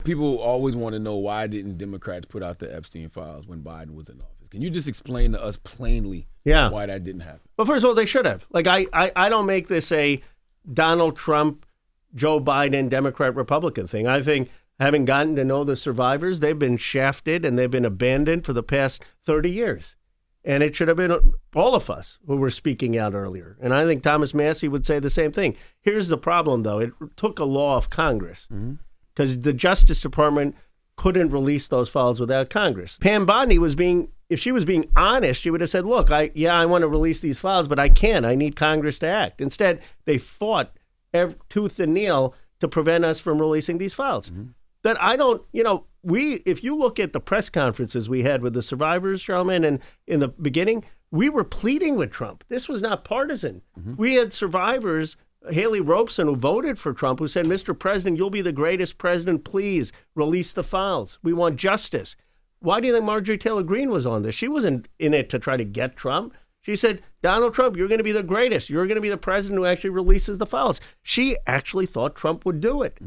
People always want to know, why didn't Democrats put out the Epstein files when Biden was in office? Can you just explain to us plainly why that didn't happen? Well, first of all, they should have. Like, I don't make this a Donald Trump, Joe Biden, Democrat, Republican thing. I think, having gotten to know the survivors, they've been shafted and they've been abandoned for the past 30 years. And it should have been all of us who were speaking out earlier. And I think Thomas Massie would say the same thing. Here's the problem, though. It took a law of Congress because the Justice Department couldn't release those files without Congress. Pam Bondi if she was being honest, she would have said, look, I want to release these files, but I can't. I need Congress to act. Instead, they fought tooth and nail to prevent us from releasing these files. That I don't, if you look at the press conferences we had with the survivors, Charlamagne, and in the beginning, we were pleading with Trump. This was not partisan. We had survivors, Haley Robeson, who voted for Trump, who said, Mr. President, you'll be the greatest president. Please release the files. We want justice. Why do you think Marjorie Taylor Greene was on this? She wasn't in it to try to get Trump. She said, Donald Trump, you're going to be the greatest. You're going to be the president who actually releases the files. She actually thought Trump would do it.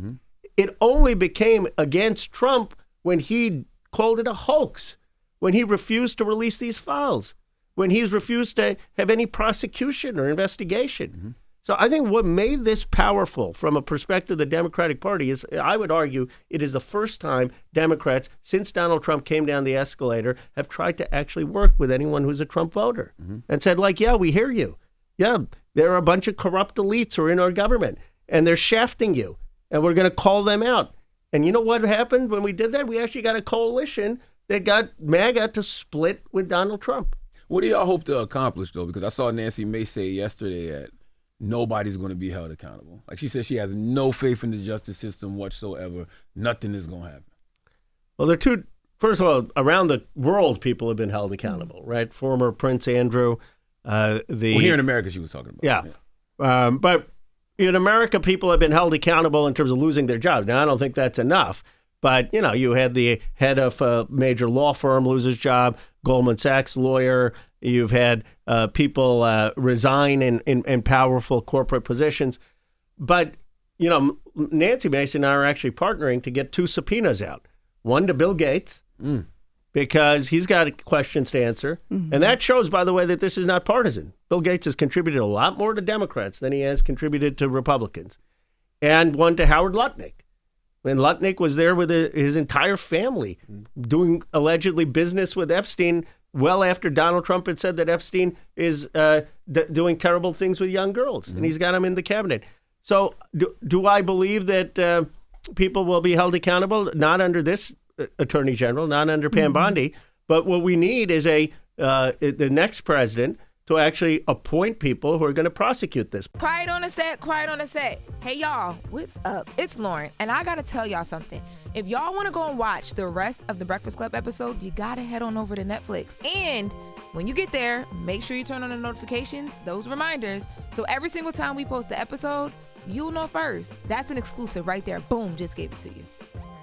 It only became against Trump when he called it a hoax, when he refused to release these files, when he's refused to have any prosecution or investigation. So I think what made this powerful from a perspective of the Democratic Party is, I would argue, it is the first time Democrats, since Donald Trump came down the escalator, have tried to actually work with anyone who's a Trump voter and said, like, yeah, we hear you. Yeah, there are a bunch of corrupt elites who are in our government, and they're shafting you. And we're going to call them out. And you know what happened when we did that? We actually got a coalition that got MAGA to split with Donald Trump. What do y'all hope to accomplish, though? Because I saw Nancy Mace say yesterday that nobody's going to be held accountable. Like, she said she has no faith in the justice system whatsoever. Nothing is going to happen. Well, there are two. First of all, around the world, people have been held accountable, right? Former Prince Andrew. Here in America, she was talking about. Yeah. But in America, people have been held accountable in terms of losing their jobs. Now, I don't think that's enough. But, you had the head of a major law firm lose his job, Goldman Sachs lawyer. You've had people resign in powerful corporate positions. But, Nancy Mace and I are actually partnering to get 2 subpoenas out. One to Bill Gates, because he's got questions to answer. And that shows, by the way, that this is not partisan. Bill Gates has contributed a lot more to Democrats than he has contributed to Republicans. And one to Howard Lutnick. And Lutnick was there with his entire family doing allegedly business with Epstein well after Donald Trump had said that Epstein is doing terrible things with young girls. And he's got him in the cabinet. So do I believe that people will be held accountable? Not under this Attorney General, not under Pam Bondi. But what we need is the next president to actually appoint people who are going to prosecute this. Quiet on the set. Hey, y'all, what's up? It's Loren, and I got to tell y'all something. If y'all want to go and watch the rest of the Breakfast Club episode, you got to head on over to Netflix. And when you get there, make sure you turn on the notifications, those reminders, so every single time we post the episode, you'll know first. That's an exclusive right there. Boom, just gave it to you.